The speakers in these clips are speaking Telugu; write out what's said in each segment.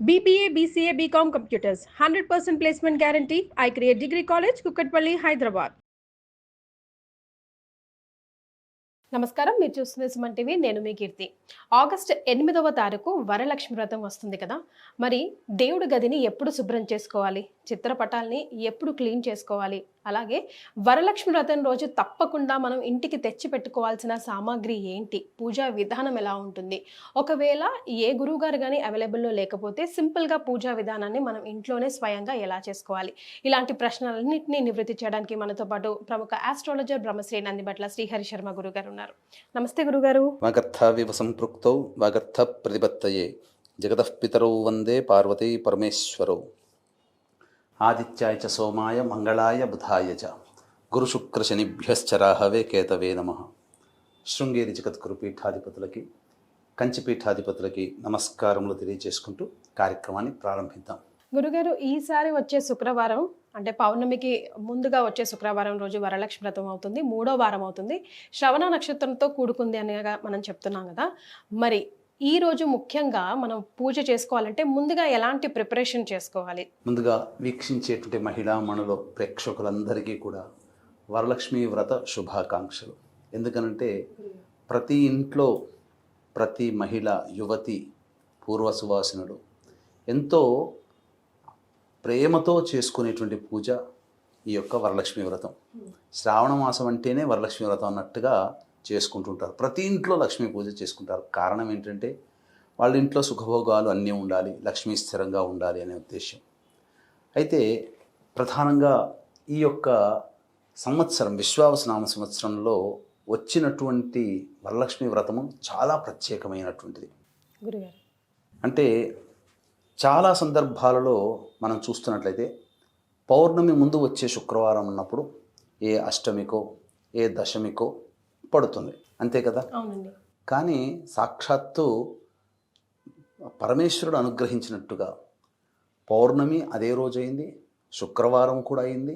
BBA, BCA, BCom Computers, 100% placement guarantee. I create Degree College, Kukatpalli, Hyderabad. నమస్కారం, మీరు చూస్తున్న సుమన్ టీవీ. నేను మీ కీర్తి. ఆగస్టు 8వ తారీఖు వరలక్ష్మి వ్రతం వస్తుంది కదా. మరి దేవుడి గదిని ఎప్పుడు శుభ్రం చేసుకోవాలి, చిత్రపటాల్ని ఎప్పుడు క్లీన్ చేసుకోవాలి, అలాగే వరలక్ష్మి వ్రతం రోజు తప్పకుండా మనం ఇంటికి తెచ్చి పెట్టుకోవాల్సిన సామాగ్రి ఏంటి, పూజా విధానం ఎలా ఉంటుంది, ఒకవేళ ఏ గురువుగారు కానీ అవైలబుల్లో లేకపోతే సింపుల్గా పూజా విధానాన్ని మనం ఇంట్లోనే స్వయంగా ఎలా చేసుకోవాలి, ఇలాంటి ప్రశ్నలన్నింటినీ నివృత్తి చేయడానికి మనతో పాటు ప్రముఖ ఆస్ట్రాలజర్ బ్రహ్మశ్రీ నందిబట్ల శ్రీహరి శర్మ గురుగారు ఉన్నారు. నమస్తే గురుగారు. వాగర్థావివ సంపృక్తౌ వాగర్థ ప్రతిపత్తయే జగతః పితరౌ వందే పార్వతీ పరమేశ్వరౌ. ఆదిత్యాయ చ సోమాయ మంగళాయ బుధాయ చ గురు శుక్ర శనిభ్యశ్చ రాహవే కేతవే నమః. శృంగేరి జగద్గురు పీఠాధిపతులకి, కంచిపీఠాధిపతులకి నమస్కారములు తెలియజేసుకుంటూ కార్యక్రమాన్ని ప్రారంభిద్దాం. గురుగారు, ఈసారి వచ్చే శుక్రవారం అంటే పౌర్ణమికి ముందుగా వచ్చే శుక్రవారం రోజు వరలక్ష్మి వ్రతం అవుతుంది, 3వ వారం అవుతుంది. శ్రవణ నక్షత్రంతో కూడుకుంది అనేగా మనం చెప్తున్నాం కదా. మరి ఈ రోజు ముఖ్యంగా మనం పూజ చేసుకోవాలంటే ముందుగా ఎలాంటి ప్రిపరేషన్ చేసుకోవాలి? ముందుగా వీక్షించేటువంటి మహిళా మణుల ప్రేక్షకులందరికీ కూడా వరలక్ష్మి వ్రత శుభాకాంక్షలు. ఎందుకనంటే ప్రతి ఇంట్లో ప్రతి మహిళ, యువతి, పూర్వ సువాసినుడు ఎంతో ప్రేమతో చేసుకునేటువంటి పూజ ఈ యొక్క వరలక్ష్మి వ్రతం. శ్రావణ మాసం అంటేనే వరలక్ష్మి వ్రతం అన్నట్టుగా చేసుకుంటుంటారు. ప్రతి ఇంట్లో లక్ష్మీ పూజ చేసుకుంటారు. కారణం ఏంటంటే వాళ్ళ ఇంట్లో సుఖభోగాలు అన్నీ ఉండాలి, లక్ష్మీ స్థిరంగా ఉండాలి అనే ఉద్దేశం. అయితే ప్రధానంగా ఈ యొక్క సంవత్సరం విశ్వావసునామ సంవత్సరంలో వచ్చినటువంటి వరలక్ష్మి వ్రతము చాలా ప్రత్యేకమైనటువంటిది. గురుగారు, అంటే చాలా సందర్భాలలో మనం చూస్తున్నట్లయితే పౌర్ణమి ముందు వచ్చే శుక్రవారం ఉన్నప్పుడు ఏ అష్టమికో ఏ దశమికో పడుతుంది, అంతే కదా. అవునండి. కానీ సాక్షాత్తు పరమేశ్వరుడు అనుగ్రహించినట్టుగా పౌర్ణమి అదే రోజు అయింది, శుక్రవారం కూడా అయింది.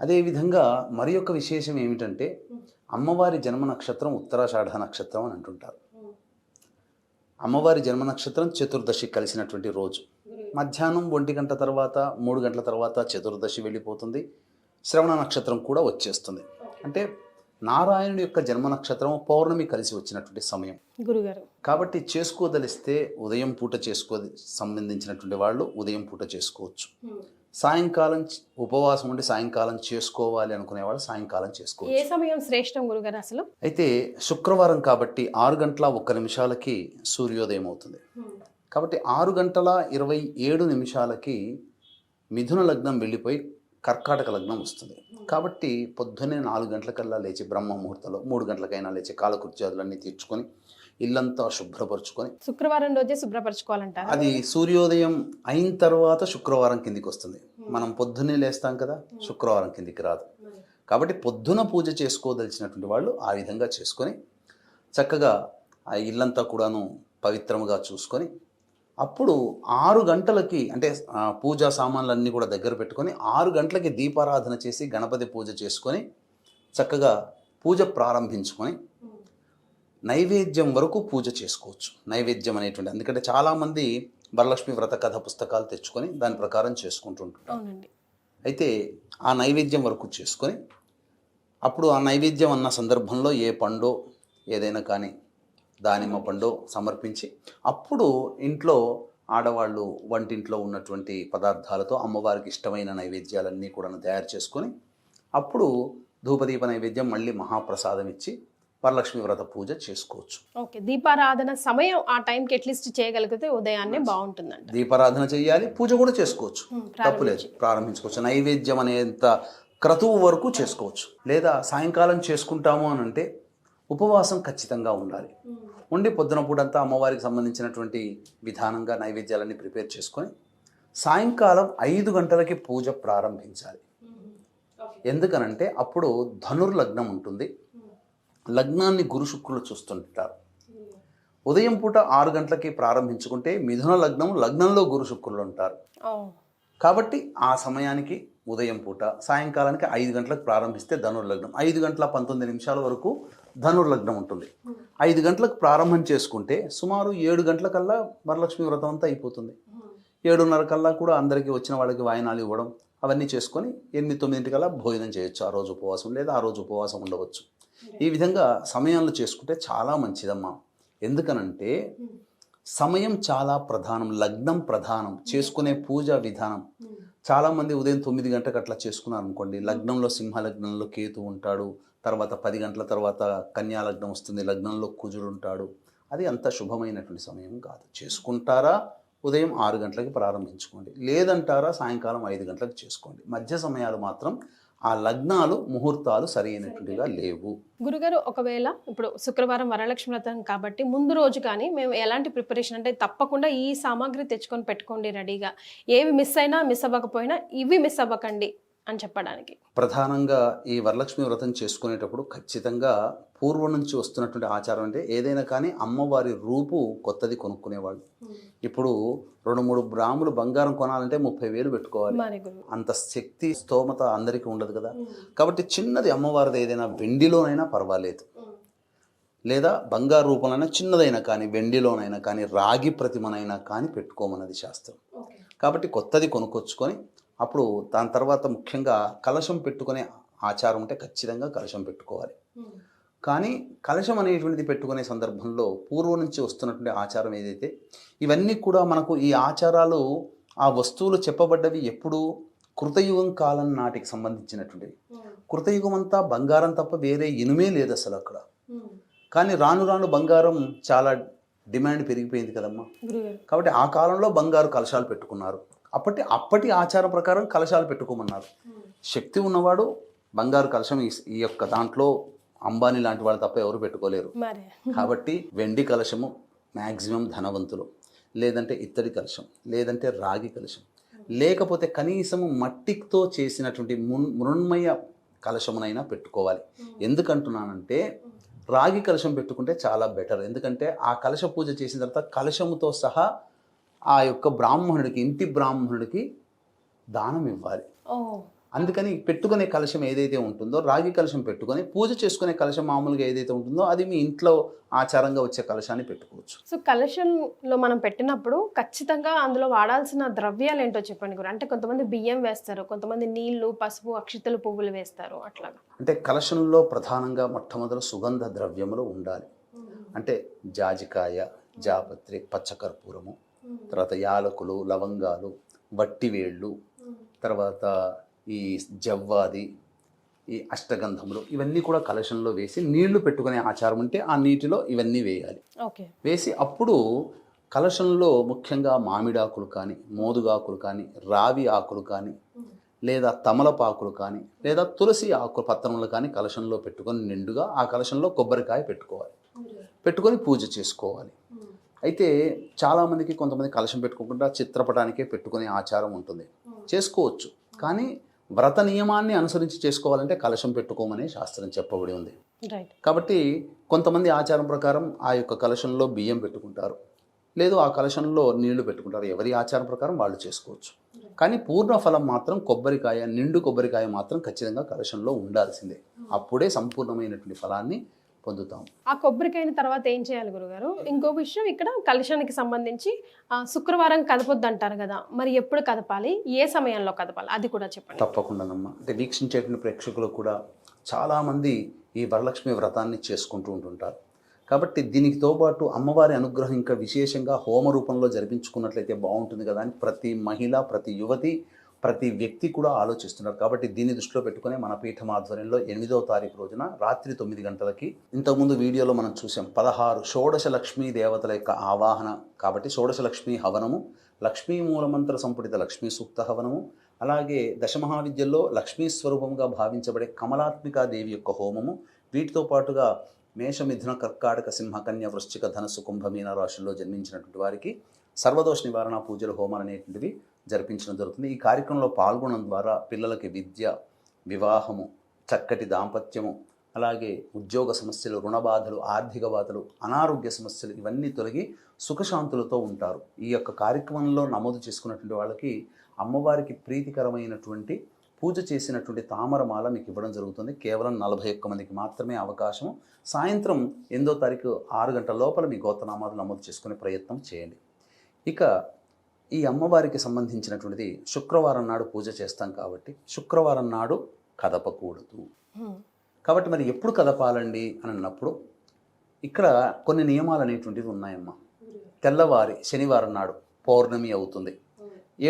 అదేవిధంగా మరి యొక్క విశేషం ఏమిటంటే అమ్మవారి జన్మ నక్షత్రం ఉత్తరాషాఢ నక్షత్రం అని అంటుంటారు. అమ్మవారి జన్మ నక్షత్రం చతుర్దశి కలిసినటువంటి రోజు. మధ్యాహ్నం 1 గంట తర్వాత 3 గంటల తర్వాత చతుర్దశి వెళ్ళిపోతుంది, శ్రవణ నక్షత్రం కూడా వచ్చేస్తుంది. అంటే నారాయణుడి యొక్క జన్మ నక్షత్రం పౌర్ణమి కలిసి వచ్చినటువంటి సమయం గురుగారు. కాబట్టి చేసుకోదలిస్తే ఉదయం పూట సంబంధించినటువంటి వాళ్ళు ఉదయం పూట చేసుకోవచ్చు. సాయంకాలం ఉపవాసం ఉండి సాయంకాలం చేసుకోవాలి అనుకునే వాళ్ళు సాయంకాలం చేసుకోవచ్చు. ఏ సమయం శ్రేష్టం గురుగారు అసలు? అయితే శుక్రవారం కాబట్టి 6:01 సూర్యోదయం అవుతుంది. కాబట్టి 6:27 మిథున లగ్నం వెళ్ళిపోయి కర్కాటక లగ్నం వస్తుంది. కాబట్టి పొద్దున్నే 4 గంటలకల్లా లేచి బ్రహ్మ ముహూర్తంలో 3 గంటలకైనా లేచి కాలకృత్యాదులన్నీ తీర్చుకొని ఇల్లంతా శుభ్రపరచుకొని, శుక్రవారం రోజే శుభ్రపరచుకోవాలంటారు. అది సూర్యోదయం అయిన తర్వాత శుక్రవారం కిందికి వస్తుంది. మనం పొద్దున్నే లేస్తాం కదా, శుక్రవారం కిందికి రాదు. కాబట్టి పొద్దున పూజ చేసుకోదలిచినటువంటి వాళ్ళు ఆ విధంగా చేసుకొని చక్కగా ఆ ఇల్లంతా కూడాను పవిత్రముగా చూసుకొని అప్పుడు 6 గంటలకి అంటే పూజా సామాన్లన్నీ కూడా దగ్గర పెట్టుకొని 6 గంటలకి దీపారాధన చేసి గణపతి పూజ చేసుకొని చక్కగా పూజ ప్రారంభించుకొని నైవేద్యం వరకు పూజ చేసుకోవచ్చు. నైవేద్యం అనేటువంటి, ఎందుకంటే చాలామంది వరలక్ష్మి వ్రత కథ పుస్తకాలు తెచ్చుకొని దాని ప్రకారం చేసుకుంటుంటారు. అయితే ఆ నైవేద్యం వరకు చేసుకొని అప్పుడు ఆ నైవేద్యం అన్న సందర్భంలో ఏ పండో ఏదైనా కానీ దానిమ్మ పండు సమర్పించి అప్పుడు ఇంట్లో ఆడవాళ్ళు వంటింట్లో ఉన్నటువంటి పదార్థాలతో అమ్మవారికి ఇష్టమైన నైవేద్యాలన్నీ కూడా తయారు చేసుకొని అప్పుడు ధూపదీప నైవేద్యం మళ్ళీ మహాప్రసాదం ఇచ్చి వరలక్ష్మి వ్రత పూజ చేసుకోవచ్చు. ఓకే, దీపారాధన సమయం ఆ టైంకి అట్లీస్ట్ చేయగలిగితే ఉదయాన్నే బాగుంటుందండి. దీపారాధన చేయాలి, పూజ కూడా చేసుకోవచ్చు, తప్పులేదు, ప్రారంభించుకోవచ్చు. నైవేద్యం అనేంత క్రతువు వరకు చేసుకోవచ్చు. లేదా సాయంకాలం చేసుకుంటాము అని అంటే ఉపవాసం ఖచ్చితంగా ఉండాలి. ఉండి పొద్దున పూటంతా అమ్మవారికి సంబంధించినటువంటి విధానంగా నైవేద్యాలన్నీ ప్రిపేర్ చేసుకొని సాయంకాలం 5 గంటలకి పూజ ప్రారంభించాలి. ఎందుకనంటే అప్పుడు ధనుర్లగ్నం ఉంటుంది, లగ్నాన్ని గురు శుక్రులు చూస్తుంటారు. ఉదయం పూట 6 గంటలకి ప్రారంభించుకుంటే మిథున లగ్నం, లగ్నంలో గురు శుక్రులు ఉంటారు. కాబట్టి ఆ సమయానికి ఉదయం పూట సాయంకాలానికి 5 గంటలకు ప్రారంభిస్తే ధనుర్లగ్నం, 5:19 వరకు ధనుర్లగ్నం ఉంటుంది. 5 గంటలకు ప్రారంభం చేసుకుంటే సుమారు 7 గంటలకల్లా వరలక్ష్మి వ్రతం అంతా అయిపోతుంది. 7:30 కల్లా కూడా అందరికీ వచ్చిన వాళ్ళకి వాయినాలు ఇవ్వడం అవన్నీ చేసుకొని 8-9 కల్లా భోజనం చేయొచ్చు. ఆ రోజు ఉపవాసం లేదా ఆ రోజు ఉపవాసం ఉండవచ్చు. ఈ విధంగా సమయాలు చేసుకుంటే చాలా మంచిదమ్మా. ఎందుకనంటే సమయం చాలా ప్రధానం, లగ్నం ప్రధానం, చేసుకునే పూజా విధానం. చాలామంది ఉదయం 9 గంటలకు అట్లా చేసుకున్నారు అనుకోండి, లగ్నంలో సింహ లగ్నంలో కేతు ఉంటాడు, తర్వాత 10 గంటల తర్వాత కన్యా లగ్నం వస్తుంది, లగ్నంలో కుజుడు ఉంటాడు. అది అంత శుభమైనటువంటి సమయం కాదు. చేసుకుంటారా ఉదయం 6 గంటలకి ప్రారంభించుకోండి, లేదంటారా సాయంకాలం 5 గంటలకు చేసుకోండి. మధ్య సమయాలు మాత్రం ఆ లగ్నాలు ముహూర్తాలు సరైనటువంటిగా లేవు. గురుగారు, ఒకవేళ ఇప్పుడు శుక్రవారం వరలక్ష్మి వ్రతం కాబట్టి ముందు రోజు కానీ మేము ఎలాంటి ప్రిపరేషన్ అంటే తప్పకుండా ఈ సామాగ్రి తెచ్చుకొని పెట్టుకోండి రెడీగా, ఏవి మిస్ అయినా మిస్ అవ్వకపోయినా ఇవి మిస్ అవ్వకండి అని చెప్పడానికి? ప్రధానంగా ఈ వరలక్ష్మి వ్రతం చేసుకునేటప్పుడు ఖచ్చితంగా పూర్వం నుంచి వస్తున్నటువంటి ఆచారం అంటే ఏదైనా కానీ అమ్మవారి రూపు కొత్తది కొనుక్కునేవాళ్ళు. ఇప్పుడు 2-3 గ్రాములు బంగారం కొనాలంటే 30,000 పెట్టుకోవాలి. అంత శక్తి స్తోమత అందరికీ ఉండదు కదా. కాబట్టి చిన్నది అమ్మవారిది ఏదైనా వెండిలోనైనా పర్వాలేదు, లేదా బంగారు రూపంలోనైనా చిన్నదైనా కానీ, వెండిలోనైనా కానీ, రాగి ప్రతిమనైనా కానీ పెట్టుకోమన్నది శాస్త్రం. కాబట్టి కొత్తది కొనుక్కొచ్చుకొని అప్పుడు దాని తర్వాత ముఖ్యంగా కలశం పెట్టుకునే ఆచారం ఉంటే ఖచ్చితంగా కలశం పెట్టుకోవాలి. కానీ కలశం అనేటువంటిది పెట్టుకునే సందర్భంలో పూర్వం నుంచి వస్తున్నటువంటి ఆచారం ఏదైతే, ఇవన్నీ కూడా మనకు ఈ ఆచారాలు ఆ వస్తువులు చెప్పబడ్డవి ఎప్పుడు కృతయుగం కాలం నాటికి సంబంధించినటువంటివి. కృతయుగం అంతా బంగారం తప్ప వేరే ఇనుమే లేదు అసలు అక్కడ. కానీ రాను రాను బంగారం చాలా డిమాండ్ పెరిగిపోయింది కదమ్మా. కాబట్టి ఆ కాలంలో బంగారు కలశాలు పెట్టుకున్నారు. అప్పటి ఆచారం ప్రకారం కలశాలు పెట్టుకోమన్నారు. శక్తి ఉన్నవాడు బంగారు కలశం ఈ యొక్క దాంట్లో అంబానీ లాంటి వాళ్ళు తప్ప ఎవరు పెట్టుకోలేరు. కాబట్టి వెండి కలశము మ్యాక్సిమం ధనవంతులు, లేదంటే ఇత్తడి కలశం, లేదంటే రాగి కలశం, లేకపోతే కనీసము మట్టితో చేసినటువంటి మృణ్మయ కలశమునైనా పెట్టుకోవాలి. ఎందుకంటున్నానంటే రాగి కలశం పెట్టుకుంటే చాలా బెటర్. ఎందుకంటే ఆ కలశ పూజ చేసిన తర్వాత కలశముతో సహా ఆ యొక్క బ్రాహ్మణుడికి, ఇంటి బ్రాహ్మణుడికి దానం ఇవ్వాలి. అందుకని పెట్టుకునే కలశం ఏదైతే ఉంటుందో, రాగి కలశం పెట్టుకొని పూజ చేసుకునే కలశం మామూలుగా ఏదైతే ఉంటుందో అది మీ ఇంట్లో ఆచారంగా వచ్చే కలశాన్ని పెట్టుకోవచ్చు. సో కలశంలో మనం పెట్టినప్పుడు ఖచ్చితంగా అందులో వాడాల్సిన ద్రవ్యాలు ఏంటో చెప్పండి గురు. అంటే కొంతమంది బియ్యం వేస్తారు, కొంతమంది నీళ్లు, పసుపు, అక్షితలు, పువ్వులు వేస్తారు. అట్లాగా అంటే కలశంలో ప్రధానంగా మొట్టమొదటి సుగంధ ద్రవ్యములు ఉండాలి. అంటే జాజికాయ, జాపత్రి, పచ్చకర్పూరము, తర్వాత యాలకులు, లవంగాలు, వట్టివేళ్ళు, తర్వాత ఈ జవ్వాది, ఈ అష్టగంధములు, ఇవన్నీ కూడా కలశంలో వేసి నీళ్లు పెట్టుకునే ఆచారం ఉంటే ఆ నీటిలో ఇవన్నీ వేయాలి. వేసి అప్పుడు కలశంలో ముఖ్యంగా మామిడాకులు కానీ, మోదుగాకులు కానీ, రావి ఆకులు కానీ, లేదా తమలపాకులు కానీ, లేదా తులసి ఆకు పత్రములు కానీ కలశంలో పెట్టుకొని నిండుగా ఆ కలశంలో కొబ్బరికాయ పెట్టుకోవాలి. పెట్టుకొని పూజ చేసుకోవాలి. అయితే చాలామందికి కొంతమంది కలశం పెట్టుకోకుండా చిత్రపటానికే పెట్టుకునే ఆచారం ఉంటుంది. చేసుకోవచ్చు, కానీ వ్రత నియమాన్ని అనుసరించి చేసుకోవాలంటే కలశం పెట్టుకోమని శాస్త్రం చెప్పబడి ఉంది. కాబట్టి కొంతమంది ఆచారం ప్రకారం ఆ యొక్క కలశంలో బియ్యం పెట్టుకుంటారు, లేదు ఆ కలశంలో నీళ్లు పెట్టుకుంటారు. ఎవరి ఆచారం ప్రకారం వాళ్ళు చేసుకోవచ్చు. కానీ పూర్ణ ఫలం మాత్రం కొబ్బరికాయ, నిండు కొబ్బరికాయ మాత్రం ఖచ్చితంగా కలశంలో ఉండాల్సిందే. అప్పుడే సంపూర్ణమైనటువంటి ఫలాన్ని పొందుతాం. ఆ కొబ్బరికాయని తర్వాత ఏం చేయాలి గురుగారు? ఇంకో విషయం, ఇక్కడ కలశానికి సంబంధించి శుక్రవారం కదపొద్దు అంటారు కదా, మరి ఎప్పుడు కదపాలి, ఏ సమయంలో కదపాలి, అది కూడా చెప్పండి. తప్పకుండానమ్మా. అంటే వీక్షించేటువంటి ప్రేక్షకులు కూడా చాలామంది ఈ వరలక్ష్మి వ్రతాన్ని చేసుకుంటూ ఉంటుంటారు. కాబట్టి దీనితో పాటు అమ్మవారి అనుగ్రహం ఇంకా విశేషంగా హోమ రూపంలో జరిపించుకున్నట్లయితే బాగుంటుంది కదా అని ప్రతి మహిళ, ప్రతి యువతి, ప్రతి వ్యక్తి కూడా ఆలోచిస్తున్నారు. కాబట్టి దీన్ని దృష్టిలో పెట్టుకుని మన పీఠం ఆధ్వర్యంలో 8వ తారీఖు రోజున రాత్రి 9 గంటలకి, ఇంతకుముందు వీడియోలో మనం చూసాం 16 షోడశ లక్ష్మీ దేవతల యొక్క ఆవాహన. కాబట్టి షోడశ లక్ష్మీ హవనము, లక్ష్మీ మూలమంత్ర సంపుటిత లక్ష్మీ సూక్త హవనము, అలాగే దశమహావిద్యల్లో లక్ష్మీ స్వరూపంగా భావించబడే కమలాత్మికాదేవి యొక్క హోమము, వీటితో పాటుగా మేష, మిథున, కర్కాటక, సింహ, కన్య, వృశ్చిక, ధనస్సు, కుంభ, మీన రాశుల్లో జన్మించినటువంటి వారికి సర్వదోష నివారణ పూజలు, హోమాలు అనేటువంటివి జరిపించడం జరుగుతుంది. ఈ కార్యక్రమంలో పాల్గొనడం ద్వారా పిల్లలకి విద్య, వివాహము, చక్కటి దాంపత్యము, అలాగే ఉద్యోగ సమస్యలు, రుణ బాధలు, ఆర్థిక బాధలు, అనారోగ్య సమస్యలు ఇవన్నీ తొలగి సుఖశాంతులతో ఉంటారు. ఈ యొక్క కార్యక్రమంలో నమోదు చేసుకున్నటువంటి వాళ్ళకి అమ్మవారికి ప్రీతికరమైనటువంటి పూజ చేసినటువంటి తామరమాల మీకు ఇవ్వడం జరుగుతుంది. కేవలం 41 మందికి మాత్రమే అవకాశం. సాయంత్రం 8వ తారీఖు 6 గంటల లోపల మీ గోత్రనామాలు నమోదు చేసుకునే ప్రయత్నం చేయండి. ఇక ఈ అమ్మవారికి సంబంధించినటువంటిది శుక్రవారం నాడు పూజ చేస్తాం కాబట్టి శుక్రవారం నాడు కదపకూడదు. కాబట్టి మరి ఎప్పుడు కదపాలండి అని అన్నప్పుడు ఇక్కడ కొన్ని నియమాలు అనేటువంటివి ఉన్నాయమ్మా. తెల్లవారి శనివారం నాడు పౌర్ణమి అవుతుంది,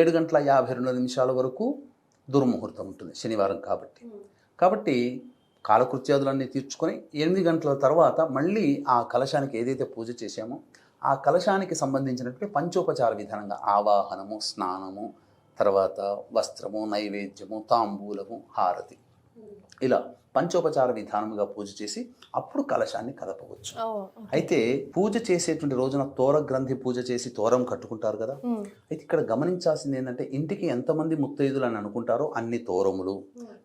7:52 వరకు దుర్ముహూర్తం ఉంటుంది శనివారం కాబట్టి కాలకృత్యాదులన్నీ తీర్చుకొని 8 గంటల తర్వాత మళ్ళీ ఆ కలశానికి ఏదైతే పూజ చేశామో ఆ కలశానికి సంబంధించినటువంటి పంచోపచార విధానంగా ఆవాహనము, స్నానము, తర్వాత వస్త్రము, నైవేద్యము, తాంబూలము, హారతి, ఇలా పంచోపచార విధానముగా పూజ చేసి అప్పుడు కలశాన్ని కదపవచ్చు. అయితే పూజ చేసేటువంటి రోజున తోర గ్రంథి పూజ చేసి తోరం కట్టుకుంటారు కదా. అయితే ఇక్కడ గమనించాల్సింది ఏంటంటే ఇంటికి ఎంతమంది ముత్తైదులు అని అనుకుంటారో అన్ని తోరములు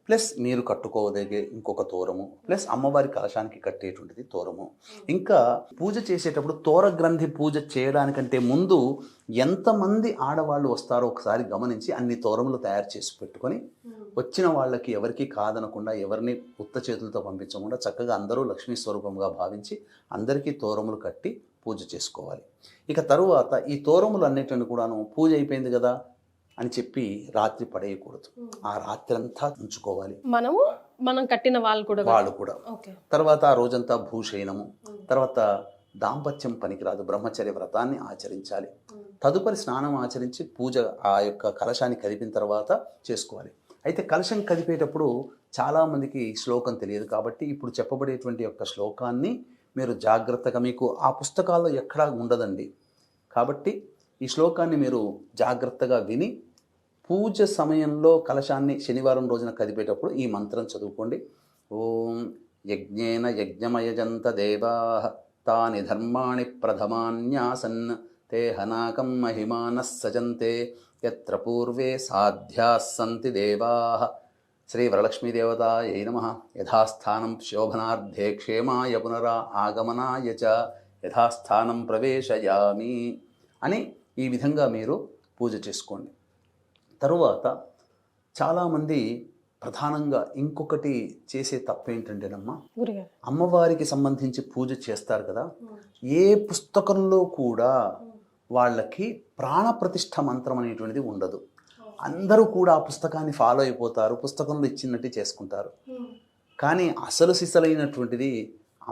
ప్లస్ మీరు కట్టుకోదగే ఇంకొక తోరము ప్లస్ అమ్మవారి కలశానికి కట్టేటువంటిది తోరము. ఇంకా పూజ చేసేటప్పుడు తోర గ్రంథి పూజ చేయడానికంటే ముందు ఎంతమంది ఆడవాళ్ళు వస్తారో ఒకసారి గమనించి అన్ని తోరములు తయారు చేసి పెట్టుకొని వచ్చిన వాళ్ళకి ఎవరికి కాదనకుండా ఎవరిని ఉత్త చేతులతో పంపించకుండా చక్కగా అందరూ లక్ష్మీ స్వరూపంగా భావించి అందరికీ తోరములు కట్టి పూజ చేసుకోవాలి. ఇక తరువాత ఈ తోరములు అన్నిటిని కూడాను పూజ అయిపోయింది కదా అని చెప్పి రాత్రి పడేయకూడదు. ఆ రాత్రి అంతా ఉంచుకోవాలి మనం కట్టిన వాళ్ళు కూడా. తర్వాత ఆ రోజంతా భూషయనము, తర్వాత దాంపత్యం పనికిరాదు, బ్రహ్మచర్య వ్రతాన్ని ఆచరించాలి. తదుపరి స్నానం ఆచరించి పూజ ఆ యొక్క కలశాన్ని కదిపిన తర్వాత చేసుకోవాలి. అయితే కలశం కదిపేటప్పుడు చాలామందికి శ్లోకం తెలియదు కాబట్టి ఇప్పుడు చెప్పబడేటువంటి యొక్క శ్లోకాన్ని మీరు జాగ్రత్తగా, మీకు ఆ పుస్తకాల్లో ఎక్కడా ఉండదండి కాబట్టి ఈ శ్లోకాన్ని మీరు జాగ్రత్తగా విని పూజ సమయంలో కలశాన్ని శనివారం రోజున కదిపేటప్పుడు ఈ మంత్రం చదువుకోండి. ఓం యజ్ఞేన యజ్ఞమయజంత దేవాః తాని ధర్మాణి ప్రథమాన్యాసన్ తే హనాకం మహిమానః సజంతే యత్ర పూర్వే సాధ్యాః సంతి దేవాః శ్రీ వరలక్ష్మీదేవతాయై నమః. యథాస్థానం శోభనార్థే క్షేమాయ పునరా ఆగమనాయ చ యథాస్థానం ప్రవేశయామి అని ఈ విధంగా మీరు పూజ చేసుకోండి. తరువాత చాలామంది ప్రధానంగా ఇంకొకటి చేసే తప్పేంటంటేనమ్మా, అమ్మవారికి సంబంధించి పూజ చేస్తారు కదా, ఏ పుస్తకంలో కూడా వాళ్ళకి ప్రాణప్రతిష్ఠ మంత్రం అనేటువంటిది ఉండదు. అందరూ కూడా ఆ పుస్తకాన్ని ఫాలో అయిపోతారు, పుస్తకంలో ఇచ్చినట్టు చేసుకుంటారు. కానీ అసలు సిసలైనటువంటిది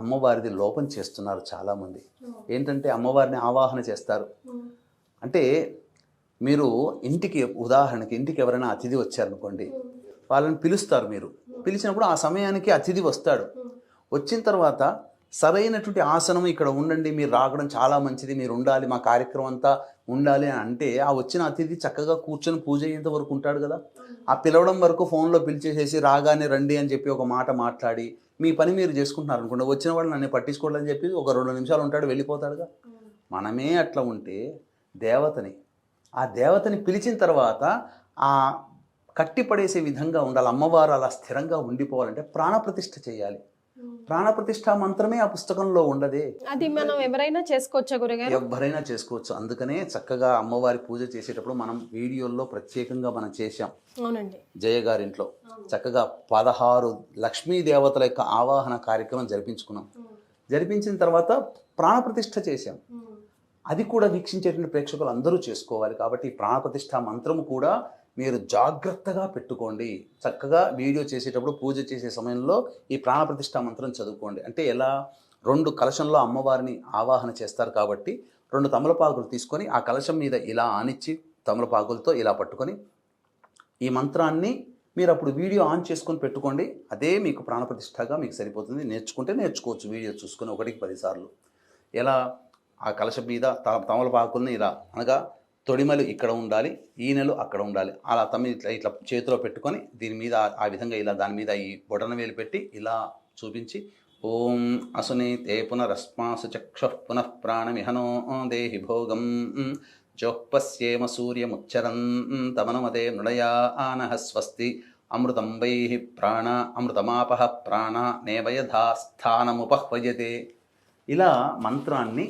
అమ్మవారిది లోపం చేస్తున్నారు చాలామంది. ఏంటంటే అమ్మవారిని ఆవాహన చేస్తారు. అంటే మీరు ఇంటికి, ఉదాహరణకి ఇంటికి ఎవరైనా అతిథి వచ్చారనుకోండి, వాళ్ళని పిలుస్తారు. మీరు పిలిచినప్పుడు ఆ సమయానికి అతిథి వస్తాడు. వచ్చిన తర్వాత సరైనటువంటి ఆసనం ఇక్కడ ఉండండి, మీరు రావడం చాలా మంచిది, మీరు ఉండాలి, మా కార్యక్రమం అంతా ఉండాలి అని అంటే ఆ వచ్చిన అతిథి చక్కగా కూర్చొని పూజ అయ్యేంత వరకు ఉంటాడు కదా. ఆ పిలవడం వరకు ఫోన్లో పిలిచేసేసి రాగానే రండి అని చెప్పి ఒక మాట మాట్లాడి మీ పని మీరు చేసుకుంటున్నారు అనుకోండి, వచ్చిన వాళ్ళు నన్ను పట్టించుకోవాలని చెప్పి ఒక 2 నిమిషాలు ఉంటాడు, వెళ్ళిపోతాడుగా. మనమే అట్లా ఉంటే ఆ దేవతని పిలిచిన తర్వాత ఆ కట్టిపడేసే విధంగా ఉండాలి. అమ్మవారు అలా స్థిరంగా ఉండిపోవాలంటే ప్రాణప్రతిష్ఠ చేయాలి. ప్రాణప్రతిష్ఠ మంత్రమే ఆ పుస్తకంలో ఉండదే. అది మనం ఎవరైనా చేసుకోవచ్చా గురుగారు? ఎవరైనా చేసుకోవచ్చు. అందుకనే చక్కగా అమ్మవారి పూజ చేసేటప్పుడు మనం వీడియోల్లో ప్రత్యేకంగా మనం చేశాం. అవునండి, జయ గారింట్లో చక్కగా 16 లక్ష్మీ దేవతల యొక్క ఆవాహన కార్యక్రమం జరిపించుకున్నాం. జరిపించిన తర్వాత ప్రాణప్రతిష్ఠ చేశాం. అది కూడా వీక్షించేటువంటి ప్రేక్షకులు అందరూ చేసుకోవాలి. కాబట్టి ఈ ప్రాణప్రతిష్ఠ మంత్రము కూడా మీరు జాగ్రత్తగా పెట్టుకోండి. చక్కగా వీడియో చేసేటప్పుడు పూజ చేసే సమయంలో ఈ ప్రాణప్రతిష్ఠ మంత్రం చదువుకోండి. అంటే ఎలా, 2 కలశంలో అమ్మవారిని ఆవాహన చేస్తారు కాబట్టి 2 తమలపాకులు తీసుకొని ఆ కలశం మీద ఇలా ఆనిచ్చి తమలపాకులతో ఇలా పట్టుకొని ఈ మంత్రాన్ని మీరు అప్పుడు వీడియో ఆన్ చేసుకొని పెట్టుకోండి. అదే మీకు ప్రాణప్రతిష్ఠగా మీకు సరిపోతుంది. నేర్చుకుంటే నేర్చుకోవచ్చు వీడియో చూసుకొని 1కి 10 సార్లు. ఎలా, ఆ కలశం మీద తమలపాకుల్ని ఇలా, అనగా తొడిమలు ఇక్కడ ఉండాలి, ఈనెలు అక్కడ ఉండాలి, అలా ఇట్లా చేతిలో పెట్టుకొని దీని మీద ఆ విధంగా ఇలా దాని మీద ఈ బొటన వేలు పెట్టి ఇలా చూపించి ఓం అసుని తే పునరస్మాసు చక్షుః పునః ప్రాణమిహనో దేహి భోగం జోఃపశ్యేమ సూర్యముచ్చరం తమనుమతే మృళయా ఆనః స్వస్తి అమృతం వైః ప్రాణ అమృతమాపః ప్రాణ నేవయధా స్థానముపహ్వయతే. ఇలా మంత్రాన్ని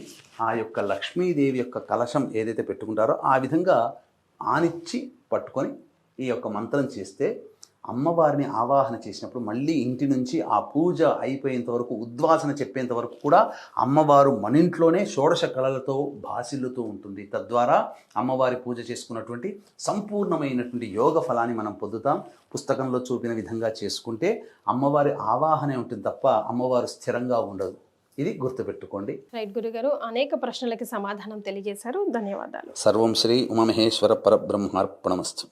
ఆ యొక్క లక్ష్మీదేవి యొక్క కలశం ఏదైతే పెట్టుకుంటారో ఆ విధంగా ఆనిచ్చి పట్టుకొని ఈ యొక్క మంత్రం చేస్తే అమ్మవారిని ఆవాహన చేసినప్పుడు మళ్ళీ ఇంటి నుంచి ఆ పూజ అయిపోయేంత వరకు, ఉద్వాసన చెప్పేంత వరకు కూడా అమ్మవారు మన ఇంట్లోనే షోడశ కళలతో భాసిల్లుతూ ఉంటుంది. తద్వారా అమ్మవారి పూజ చేసుకున్నటువంటి సంపూర్ణమైనటువంటి యోగ ఫలాన్ని మనం పొందుతాం. పుస్తకంలో చూపిన విధంగా చేసుకుంటే అమ్మవారి ఆవాహనే ఉంటుంది తప్ప అమ్మవారు స్థిరంగా ఉండదు. ఇది గుర్తుపెట్టుకోండి. రైట్ గురుగారు, అనేక ప్రశ్నలకి సమాధానం తెలియజేశారు. ధన్యవాదాలు. సర్వం శ్రీ ఉమామహేశ్వర పరబ్రహ్మార్పణమస్తు.